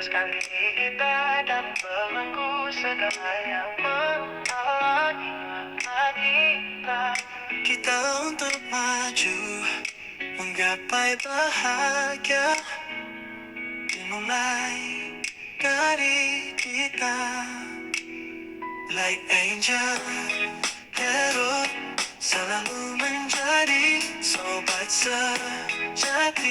Lepaskan kita dan belenggu segala yang menghalangi kita. Kita untuk maju, menggapai bahagia, dimulai dari kita. Like angel, hero, selalu menjadi sobat sejatimu.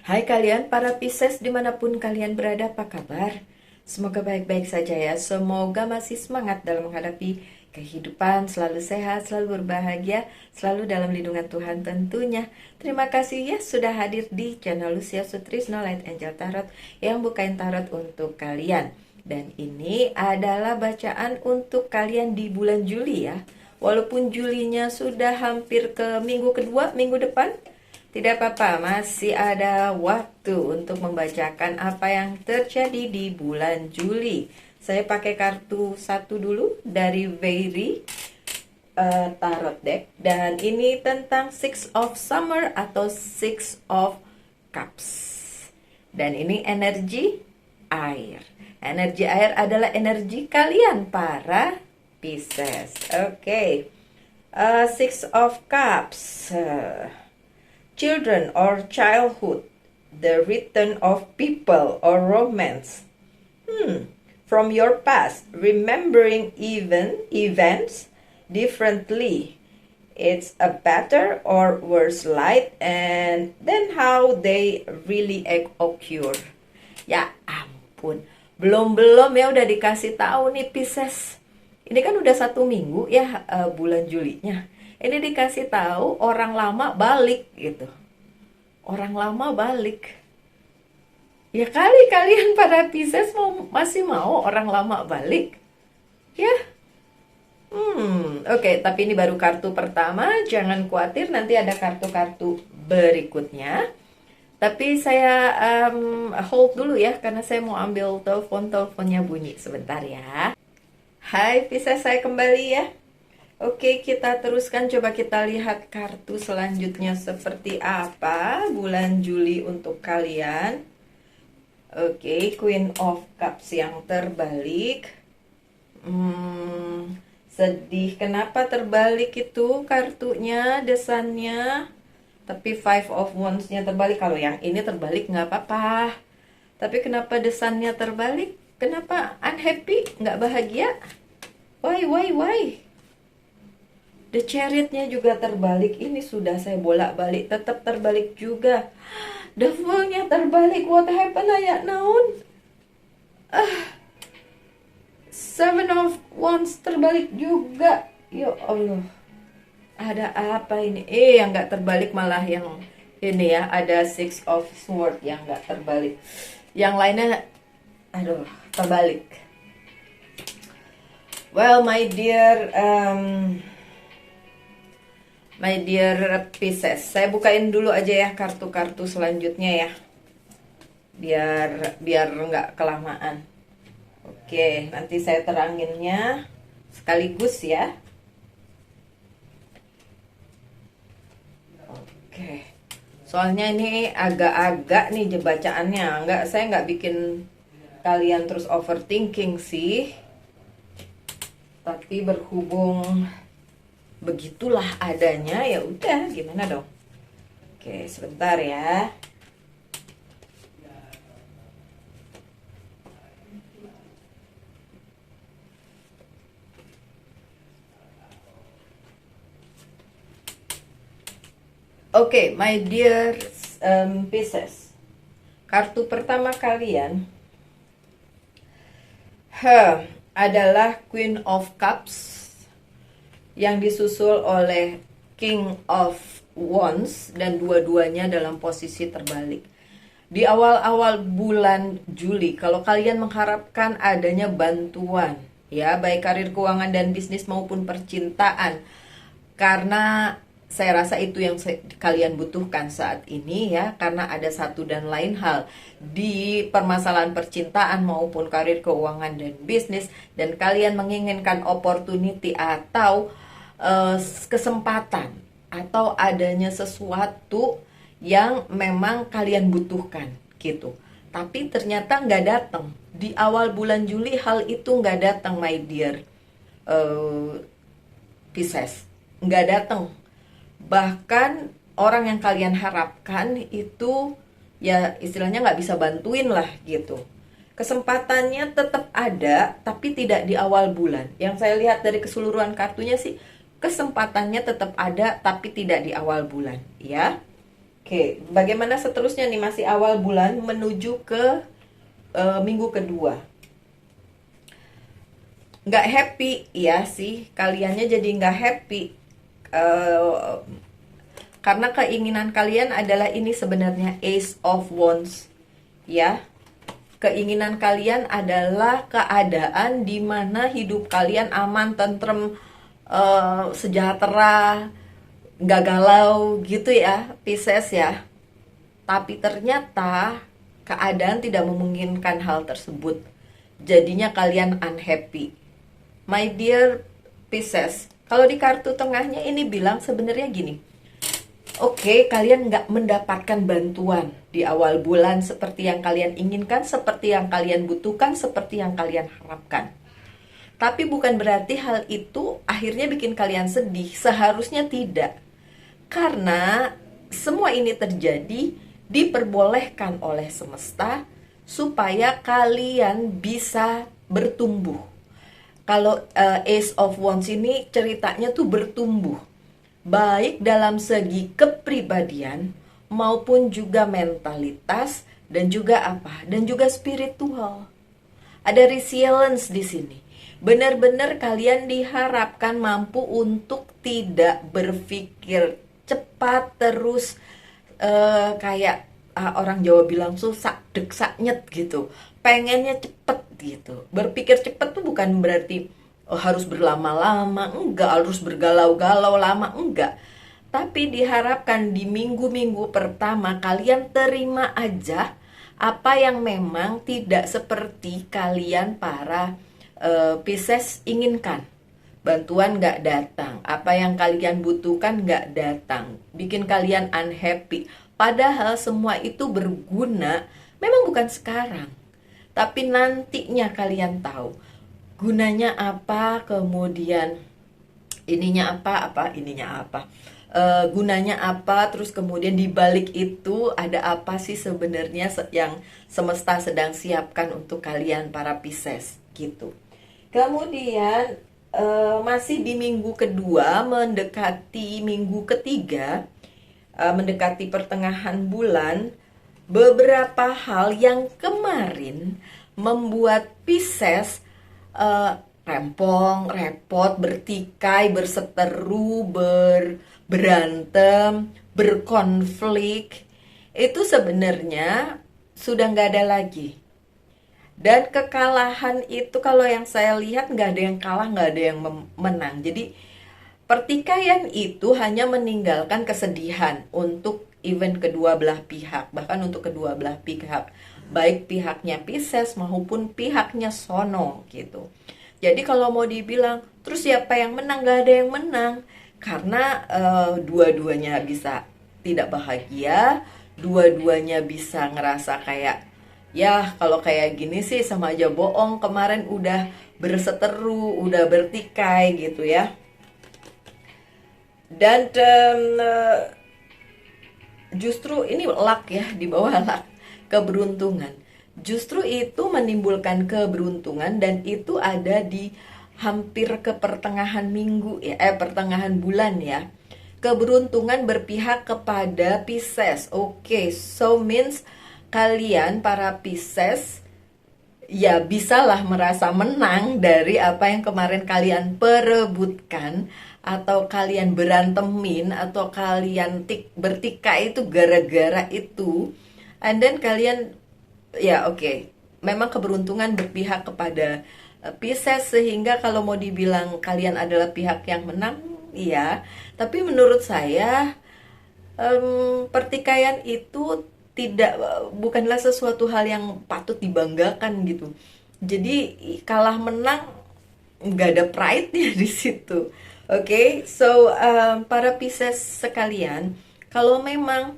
Hai kalian para Pisces dimanapun kalian berada, apa kabar? Semoga baik-baik saja ya. Semoga masih semangat dalam menghadapi kehidupan, selalu sehat, selalu berbahagia, selalu dalam lindungan Tuhan tentunya. Terima kasih ya sudah hadir di channel Lucia Sutrisno Light Angel Tarot yang bukain tarot untuk kalian. Dan ini adalah bacaan untuk kalian di bulan Juli ya. Walaupun Julinya sudah hampir ke minggu kedua, minggu depan, tidak apa-apa, masih ada waktu untuk membacakan apa yang terjadi di bulan Juli. Saya pakai kartu satu dulu dari Very Tarot Deck. Dan ini tentang Six of Summer atau Six of Cups. Dan ini energi air. Energi air adalah energi kalian para Pisces. Oke. Six of Cups. Children or childhood, the return of people or romance. From your past, remembering events differently. It's a better or worse light and then how they really occur. Ya ampun, belum ya udah dikasih tahu nih Pisces. Ini kan udah 1 minggu ya bulan Julinya. Ini dikasih tahu orang lama balik gitu. Orang lama balik. Ya kali kalian para Pisces masih mau orang lama balik? Ya. Oke, tapi ini baru kartu pertama. Jangan khawatir, nanti ada kartu-kartu berikutnya. Tapi saya hold dulu ya, karena saya mau ambil teleponnya bunyi sebentar ya. Hai Pisces, saya kembali ya. Oke, kita teruskan. Coba kita lihat kartu selanjutnya seperti apa bulan Juli untuk kalian. Oke, Queen of Cups yang terbalik. Sedih. Kenapa terbalik itu kartunya, desannya? Tapi Five of Wands-nya terbalik. Kalau yang ini terbalik nggak apa-apa. Tapi kenapa desannya terbalik? Kenapa unhappy? Nggak bahagia? Why? The Chariot-nya juga terbalik. Ini sudah saya bolak-balik, tetap terbalik juga. The Fool-nya terbalik. What happened ayah naon? Seven of Wands terbalik juga. Ya Allah. Ada apa ini? Yang nggak terbalik malah yang ini ya. Ada Six of Swords yang nggak terbalik. Yang lainnya, aduh, terbalik. Well, my dear Pisces, saya bukain dulu aja ya kartu-kartu selanjutnya ya, biar nggak kelamaan. Oke, nanti saya teranginnya sekaligus ya. Oke, soalnya ini agak-agak nih bacaannya, saya nggak bikin kalian terus overthinking sih, tapi berhubung begitulah adanya, ya udah, gimana dong. Oke, sebentar ya. Oke, my dear Pisces. Kartu pertama kalian adalah Queen of Cups yang disusul oleh King of Wands dan dua-duanya dalam posisi terbalik. Di awal-awal bulan Juli, kalau kalian mengharapkan adanya bantuan ya, baik karir, keuangan dan bisnis maupun percintaan, karena Saya rasa itu yang kalian butuhkan saat ini ya, karena ada satu dan lain hal di permasalahan percintaan maupun karir, keuangan, dan bisnis, dan kalian menginginkan opportunity atau kesempatan atau adanya sesuatu yang memang kalian butuhkan gitu. Tapi ternyata nggak datang. Di awal bulan Juli hal itu nggak datang, my dear Pisces. Nggak datang. Bahkan orang yang kalian harapkan itu ya istilahnya nggak bisa bantuin lah gitu. Kesempatannya tetap ada, tapi tidak di awal bulan. Yang saya lihat dari keseluruhan kartunya sih, kesempatannya tetap ada, tapi tidak di awal bulan, ya. Oke, bagaimana seterusnya nih, masih awal bulan menuju ke minggu kedua. Nggak happy, ya sih, kaliannya jadi nggak happy. Karena keinginan kalian adalah ini sebenarnya Ace of Wands, ya. Keinginan kalian adalah keadaan di mana hidup kalian aman, tentrem, sejahtera, nggak galau gitu ya, Pisces ya. Tapi ternyata keadaan tidak memungkinkan hal tersebut. Jadinya kalian unhappy. My dear Pisces, kalau di kartu tengahnya ini bilang sebenarnya gini. Oke, kalian nggak mendapatkan bantuan di awal bulan seperti yang kalian inginkan, seperti yang kalian butuhkan, seperti yang kalian harapkan. Tapi bukan berarti hal itu akhirnya bikin kalian sedih. Seharusnya tidak. Karena semua ini terjadi diperbolehkan oleh semesta supaya kalian bisa bertumbuh. Kalau Ace of Wands ini ceritanya tuh bertumbuh, baik dalam segi kepribadian maupun juga mentalitas dan juga apa? Dan juga spiritual. Ada resilience di sini. Benar-benar kalian diharapkan mampu untuk tidak berpikir cepat terus kayak orang Jawa bilang susah dek saknyet gitu. Pengennya cepet gitu. Berpikir cepet tuh bukan berarti harus berlama-lama, enggak, harus bergalau-galau lama, enggak. Tapi diharapkan di minggu-minggu pertama kalian terima aja apa yang memang tidak seperti kalian para Pisces inginkan. Bantuan nggak datang, apa yang kalian butuhkan nggak datang, bikin kalian unhappy. Padahal semua itu berguna, memang bukan sekarang, tapi nantinya kalian tahu gunanya apa, kemudian ininya apa, gunanya apa, terus kemudian dibalik itu ada apa sih sebenarnya yang semesta sedang siapkan untuk kalian para Pisces gitu. Kemudian masih di minggu kedua mendekati minggu ketiga, mendekati pertengahan bulan, beberapa hal yang kemarin membuat Pisces rempong, repot, bertikai, berseteru, berantem, berkonflik, itu sebenarnya sudah nggak ada lagi. Dan kekalahan itu kalau yang saya lihat nggak ada yang kalah, nggak ada yang menang. Jadi pertikaian itu hanya meninggalkan kesedihan untuk event kedua belah pihak, bahkan untuk kedua belah pihak, baik pihaknya Pisces maupun pihaknya Sono gitu. Jadi kalau mau dibilang terus siapa yang menang, nggak ada yang menang, karena dua-duanya bisa tidak bahagia, dua-duanya bisa ngerasa kayak ya kalau kayak gini sih sama aja bohong, kemarin udah berseteru, udah bertikai gitu ya. Dan justru ini luck ya, di bawah luck, keberuntungan. Justru itu menimbulkan keberuntungan dan itu ada di hampir ke pertengahan minggu ya, pertengahan bulan ya. Keberuntungan berpihak kepada Pisces. Oke, so means kalian para Pisces ya bisalah merasa menang dari apa yang kemarin kalian perebutkan, atau kalian berantemin, atau kalian bertikai itu gara-gara itu. And then kalian ya oke, memang keberuntungan berpihak kepada Pisces, sehingga kalau mau dibilang kalian adalah pihak yang menang, ya. Tapi menurut saya pertikaian itu tidak bukanlah sesuatu hal yang patut dibanggakan gitu. Jadi kalah menang nggak ada pride-nya di situ. Oke, so para Pisces sekalian, kalau memang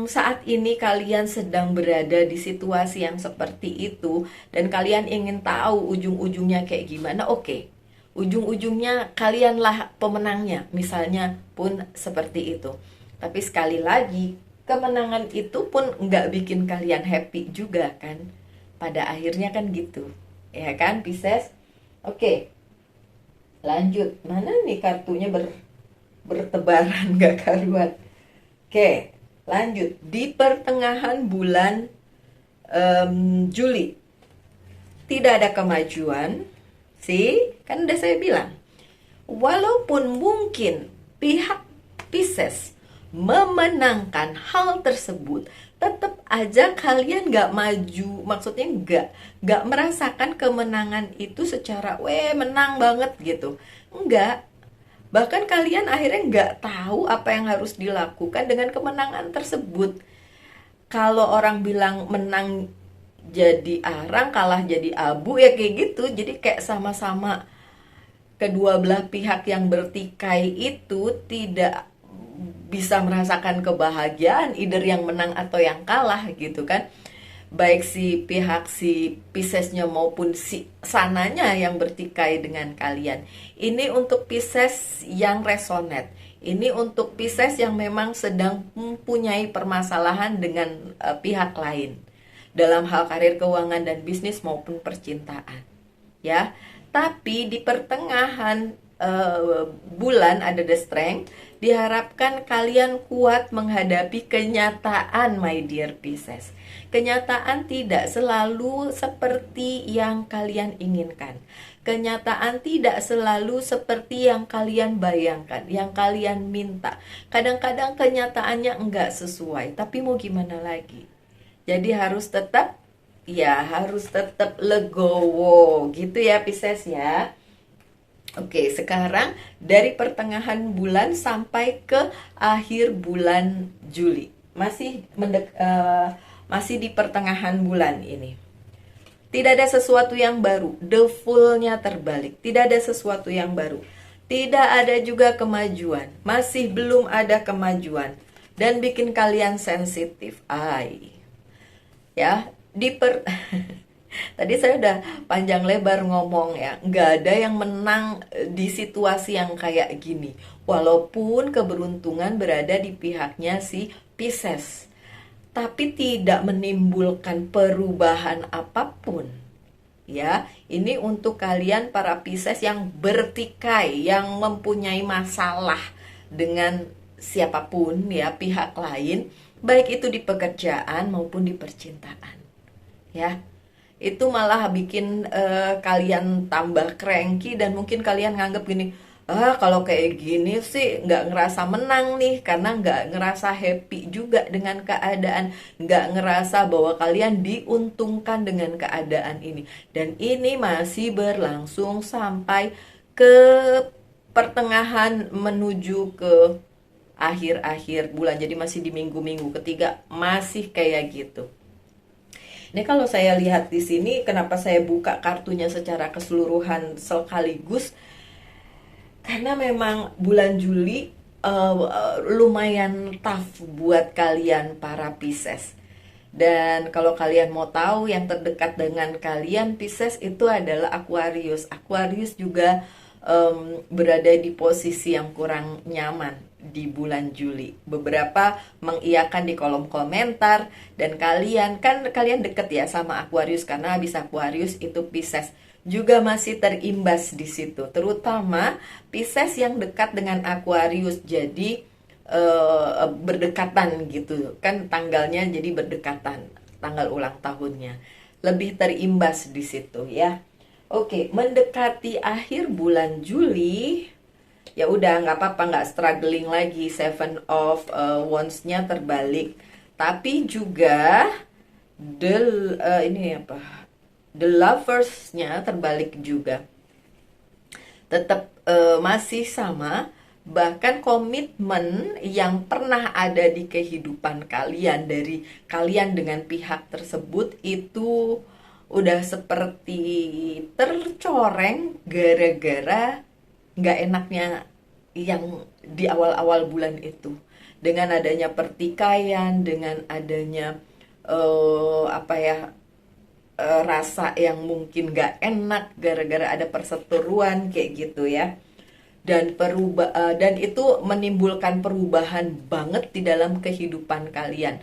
saat ini kalian sedang berada di situasi yang seperti itu dan kalian ingin tahu ujung-ujungnya kayak gimana, oke. Ujung-ujungnya kalianlah pemenangnya, misalnya pun seperti itu. Tapi sekali lagi, kemenangan itu pun nggak bikin kalian happy juga kan. Pada akhirnya kan gitu. Ya kan, Pisces? Oke, lanjut. Mana nih kartunya bertebaran gak karuan. Oke, lanjut. Di pertengahan bulan Juli, tidak ada kemajuan. Sih, kan udah saya bilang. Walaupun mungkin pihak Pisces memenangkan hal tersebut, tetap aja kalian gak maju. Maksudnya gak merasakan kemenangan itu secara menang banget gitu. Enggak. Bahkan kalian akhirnya gak tahu apa yang harus dilakukan dengan kemenangan tersebut. Kalau orang bilang menang jadi arang, kalah jadi abu, ya kayak gitu. Jadi kayak sama-sama kedua belah pihak yang bertikai itu tidak bisa merasakan kebahagiaan, either yang menang atau yang kalah gitu kan. Baik si Piscesnya maupun si sananya yang bertikai dengan kalian. Ini untuk Pisces yang resonate. Ini untuk Pisces yang memang sedang mempunyai permasalahan dengan pihak lain dalam hal karir, keuangan, dan bisnis maupun percintaan. Ya, tapi di pertengahan bulan ada the strength. Diharapkan kalian kuat menghadapi kenyataan, my dear Pisces. Kenyataan tidak selalu seperti yang kalian inginkan. Kenyataan tidak selalu seperti yang kalian bayangkan, yang kalian minta. Kadang-kadang kenyataannya enggak sesuai, tapi mau gimana lagi? Jadi harus tetap legowo gitu ya Pisces ya. Oke, sekarang dari pertengahan bulan sampai ke akhir bulan Juli. Masih di pertengahan bulan ini. Tidak ada sesuatu yang baru. The Fool-nya terbalik. Tidak ada sesuatu yang baru. Tidak ada juga kemajuan. Masih belum ada kemajuan. Dan bikin kalian sensitif. Ya, tadi saya udah panjang lebar ngomong ya, nggak ada yang menang di situasi yang kayak gini. Walaupun keberuntungan berada di pihaknya si Pisces, tapi tidak menimbulkan perubahan apapun. Ya, ini untuk kalian para Pisces yang bertikai, yang mempunyai masalah dengan siapapun ya, pihak lain, baik itu di pekerjaan maupun di percintaan. Ya, itu malah bikin kalian tambah cranky dan mungkin kalian nganggep gini, kalau kayak gini sih nggak ngerasa menang nih, karena nggak ngerasa happy juga dengan keadaan, nggak ngerasa bahwa kalian diuntungkan dengan keadaan ini. Dan ini masih berlangsung sampai ke pertengahan menuju ke akhir-akhir bulan. Jadi masih di minggu-minggu ketiga masih kayak gitu. Ini kalau saya lihat di sini, kenapa saya buka kartunya secara keseluruhan sekaligus? Karena memang bulan Juli lumayan tough buat kalian para Pisces. Dan kalau kalian mau tahu, yang terdekat dengan kalian Pisces itu adalah Aquarius. Aquarius juga berada di posisi yang kurang nyaman di bulan Juli. Beberapa mengiyakan di kolom komentar, dan kalian deket ya sama Aquarius, karena habis Aquarius itu Pisces juga masih terimbas di situ, terutama Pisces yang dekat dengan Aquarius. Jadi berdekatan gitu kan, tanggalnya jadi berdekatan, tanggal ulang tahunnya lebih terimbas di situ ya. Oke, mendekati akhir bulan Juli, ya udah nggak apa-apa, nggak struggling lagi. Seven of Wands-nya terbalik, tapi juga the Lovers-nya terbalik juga. Tetap masih sama, Bahkan komitmen yang pernah ada di kehidupan kalian dari kalian dengan pihak tersebut itu udah seperti tercoreng gara-gara nggak enaknya yang di awal-awal bulan itu. Dengan adanya pertikaian, dengan adanya apa ya, rasa yang mungkin gak enak gara-gara ada perseteruan kayak gitu ya. Dan itu menimbulkan perubahan banget di dalam kehidupan kalian.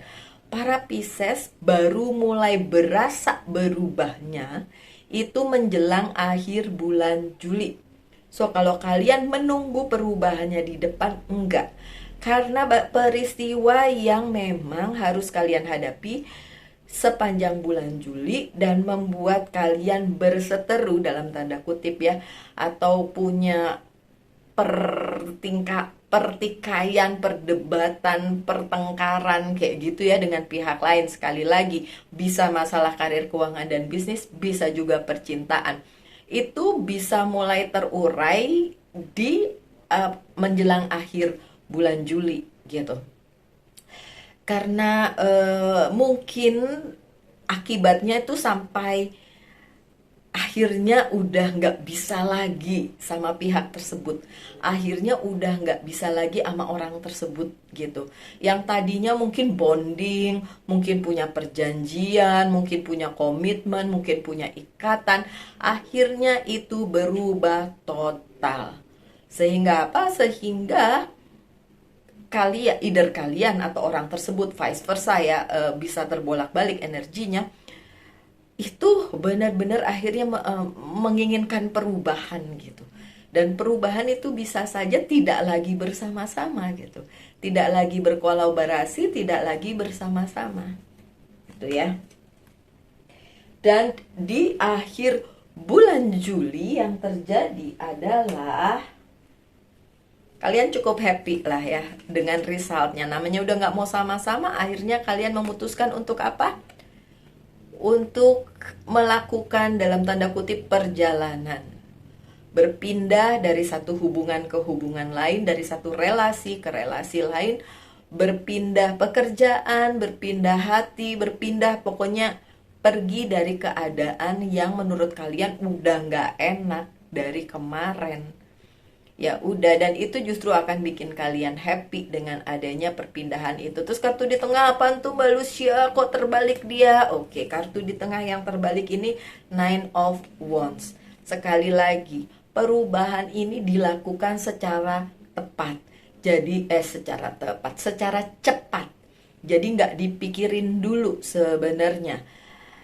Para Pisces baru mulai berasa berubahnya itu menjelang akhir bulan Juli. So kalau kalian menunggu perubahannya di depan, enggak. Karena peristiwa yang memang harus kalian hadapi sepanjang bulan Juli dan membuat kalian berseteru dalam tanda kutip ya, atau punya pertikaian, perdebatan, pertengkaran kayak gitu ya dengan pihak lain. Sekali lagi, bisa masalah karir, keuangan, dan bisnis, bisa juga percintaan. Itu bisa mulai terurai di menjelang akhir bulan Juli gitu. Karena mungkin akibatnya itu sampai akhirnya udah nggak bisa lagi sama pihak tersebut, akhirnya udah nggak bisa lagi sama orang tersebut gitu. Yang tadinya mungkin bonding, mungkin punya perjanjian, mungkin punya komitmen, mungkin punya ikatan, akhirnya itu berubah total. Sehingga apa? Sehingga kalian, either kalian atau orang tersebut, vice versa ya, bisa terbolak-balik energinya. Itu benar-benar akhirnya menginginkan perubahan gitu. Dan perubahan itu bisa saja tidak lagi bersama-sama gitu. Tidak lagi berkolaborasi, tidak lagi bersama-sama. Gitu ya. Dan di akhir bulan Juli yang terjadi adalah kalian cukup happy lah ya dengan resultnya. Namanya udah gak mau sama-sama, akhirnya kalian memutuskan untuk apa? Untuk melakukan dalam tanda kutip perjalanan, berpindah dari satu hubungan ke hubungan lain, dari satu relasi ke relasi lain, berpindah pekerjaan, berpindah hati, berpindah, pokoknya pergi dari keadaan yang menurut kalian udah gak enak dari kemarin. Ya udah, dan itu justru akan bikin kalian happy dengan adanya perpindahan itu. Terus kartu di tengah apaan tuh Mbak Lucia, kok terbalik dia? Oke, kartu di tengah yang terbalik ini Nine of Wands. Sekali lagi, perubahan ini dilakukan secara tepat. Jadi secara cepat. Jadi nggak dipikirin dulu sebenarnya.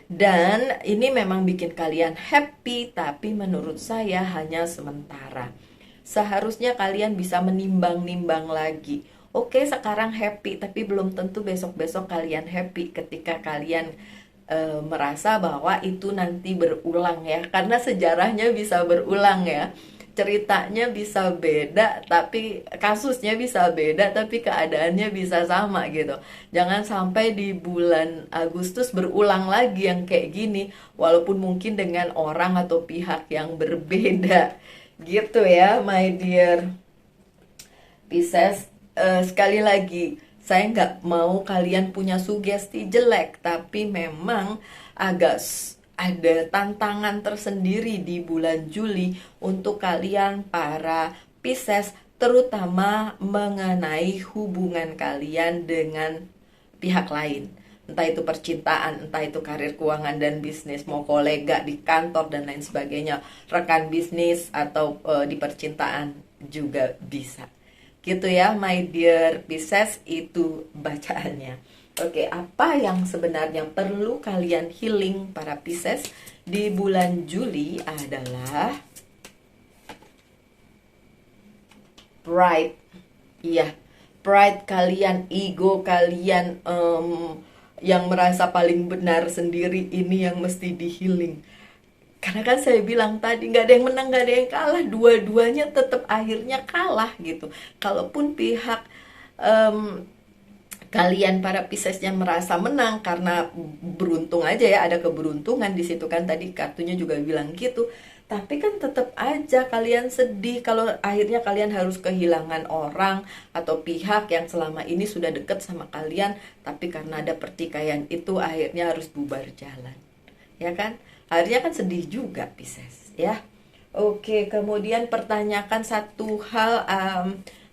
Dan ini memang bikin kalian happy, tapi menurut saya hanya sementara. Seharusnya kalian bisa menimbang-nimbang lagi. Oke, sekarang happy, tapi belum tentu besok-besok kalian happy ketika kalian merasa bahwa itu nanti berulang ya. Karena sejarahnya bisa berulang ya. Ceritanya bisa beda, tapi kasusnya bisa beda, tapi keadaannya bisa sama gitu. Jangan sampai di bulan Agustus berulang lagi yang kayak gini, walaupun mungkin dengan orang atau pihak yang berbeda. Gitu ya my dear Pisces. Sekali lagi, saya nggak mau kalian punya sugesti jelek, tapi memang agak ada tantangan tersendiri di bulan Juli untuk kalian para Pisces, terutama mengenai hubungan kalian dengan pihak lain. Entah itu percintaan, entah itu karir, keuangan, dan bisnis, mau kolega di kantor dan lain sebagainya, rekan bisnis, atau di percintaan juga bisa. Gitu ya my dear Pisces, itu bacaannya. Oke, apa yang sebenarnya perlu kalian healing para Pisces di bulan Juli adalah pride. Iya, pride kalian, ego kalian, yang merasa paling benar sendiri, ini yang mesti di healing. Karena kan saya bilang tadi, gak ada yang menang, gak ada yang kalah, dua-duanya tetap akhirnya kalah gitu. Kalaupun pihak kalian para Piscesnya merasa menang karena beruntung aja ya, ada keberuntungan di situ kan, tadi kartunya juga bilang gitu. Tapi kan tetap aja kalian sedih kalau akhirnya kalian harus kehilangan orang atau pihak yang selama ini sudah dekat sama kalian, tapi karena ada pertikaian itu akhirnya harus bubar jalan. Ya kan? Akhirnya kan sedih juga Pisces, ya. Oke, kemudian pertanyakan satu hal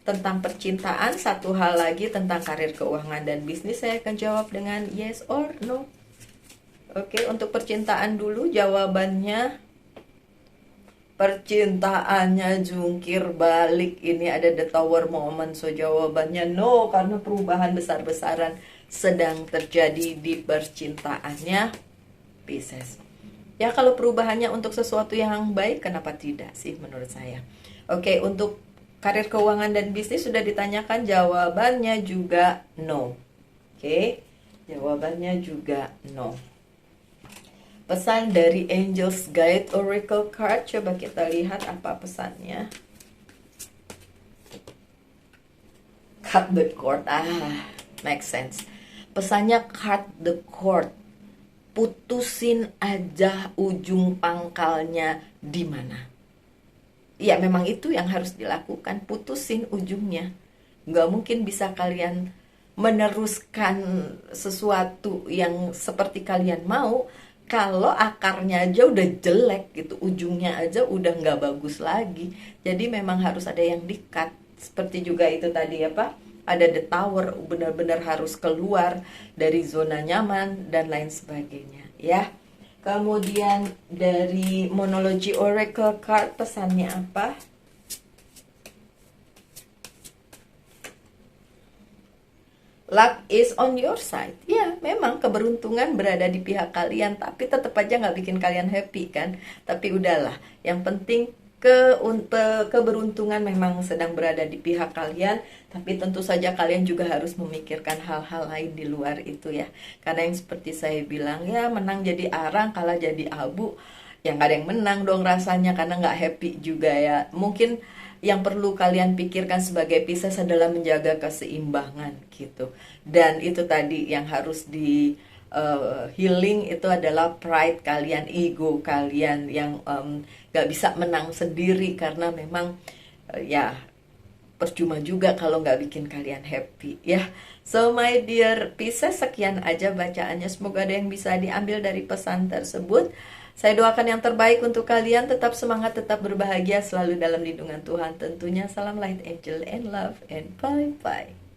tentang percintaan, satu hal lagi tentang karir, keuangan, dan bisnis. Saya akan jawab dengan yes or no. Oke, untuk percintaan dulu jawabannya. Percintaannya jungkir balik, ini ada the tower moment, so jawabannya no, karena perubahan besar-besaran sedang terjadi di percintaannya Pisces. Ya kalau perubahannya untuk sesuatu yang baik, kenapa tidak sih menurut saya. Oke, untuk karir, keuangan, dan bisnis sudah ditanyakan, jawabannya juga no. Oke, jawabannya juga no. Pesan dari Angels Guide Oracle Card, coba kita lihat apa pesannya. Cut the cord, makes sense. Pesannya cut the cord, putusin aja ujung pangkalnya di mana. Ya memang itu yang harus dilakukan, putusin ujungnya. Nggak mungkin bisa kalian meneruskan sesuatu yang seperti kalian mau kalau akarnya aja udah jelek gitu, ujungnya aja udah nggak bagus lagi. Jadi memang harus ada yang di-cut. Seperti juga itu tadi apa, ada the tower, benar-benar harus keluar dari zona nyaman dan lain sebagainya ya. Kemudian dari Monology Oracle Card, pesannya apa? Luck is on your side. Ya, memang keberuntungan berada di pihak kalian, tapi tetap aja nggak bikin kalian happy kan. Tapi udahlah, yang penting keberuntungan memang sedang berada di pihak kalian, tapi tentu saja kalian juga harus memikirkan hal-hal lain di luar itu ya. Karena yang seperti saya bilang ya, menang jadi arang, kalah jadi abu. Ya nggak ada yang menang dong rasanya, karena nggak happy juga ya. Mungkin yang perlu kalian pikirkan sebagai Pisces adalah menjaga keseimbangan gitu. Dan itu tadi yang harus di healing, itu adalah pride kalian, ego kalian yang gak bisa menang sendiri, karena memang ya percuma juga kalau gak bikin kalian happy ya. So my dear Pisces, sekian aja bacaannya, semoga ada yang bisa diambil dari pesan tersebut. Saya doakan yang terbaik untuk kalian, tetap semangat, tetap berbahagia, selalu dalam lindungan Tuhan tentunya. Salam light, angel, and love, and bye-bye.